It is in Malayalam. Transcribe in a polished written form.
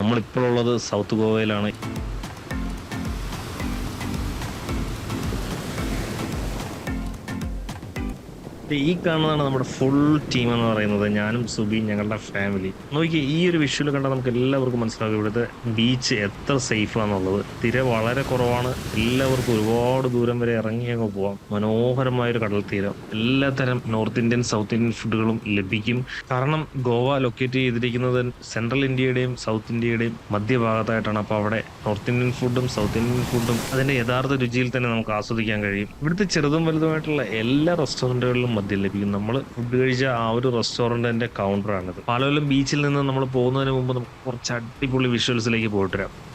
നമ്മളിപ്പോഴുള്ളത് സൗത്ത് ഗോവയിലാണ്. ഈ കാണുന്നതാണ് നമ്മുടെ ഫുൾ ടീം എന്ന് പറയുന്നത്. ഞാനും സുബി, ഞങ്ങളുടെ ഫാമിലി. നോക്കി ഈ ഒരു വിഷ്വൽ കണ്ടാൽ നമുക്ക് എല്ലാവർക്കും മനസ്സിലാകും ഇവിടുത്തെ ബീച്ച് എത്ര സേഫ് ആണെന്നുള്ളത്. തിര വളരെ കുറവാണ്. എല്ലാവർക്കും ഒരുപാട് ദൂരം വരെ ഇറങ്ങി അങ്ങ് പോവാം. മനോഹരമായൊരു കടൽ തീരം. എല്ലാത്തരം നോർത്ത് ഇന്ത്യൻ, സൗത്ത് ഇന്ത്യൻ ഫുഡുകളും ലഭിക്കും. കാരണം ഗോവ ലൊക്കേറ്റ് ചെയ്തിരിക്കുന്നത് സെൻട്രൽ ഇന്ത്യയുടെയും സൗത്ത് ഇന്ത്യയുടെയും മധ്യഭാഗത്തായിട്ടാണ്. അപ്പോൾ അവിടെ നോർത്ത് ഇന്ത്യൻ ഫുഡും സൗത്ത് ഇന്ത്യൻ ഫുഡും അതിന്റെ യഥാർത്ഥ രുചിയിൽ തന്നെ നമുക്ക് ആസ്വദിക്കാൻ കഴിയും. ഇവിടുത്തെ ചെറുതും വലുതുമായിട്ടുള്ള എല്ലാ റെസ്റ്റോറൻറ്റുകളിലും മദ്യം ലഭിക്കും. നമ്മൾ ഫുഡ് കഴിച്ച ആ ഒരു റെസ്റ്റോറൻറ്റിന്റെ കൗണ്ടറാണിത്. പാലോലം ബീച്ചിൽ നിന്ന് നമ്മൾ പോകുന്നതിന് മുമ്പ് നമുക്ക് കുറച്ച് അടിപൊളി വിഷ്വൽസിലേക്ക് പോയിട്ട് വരാം.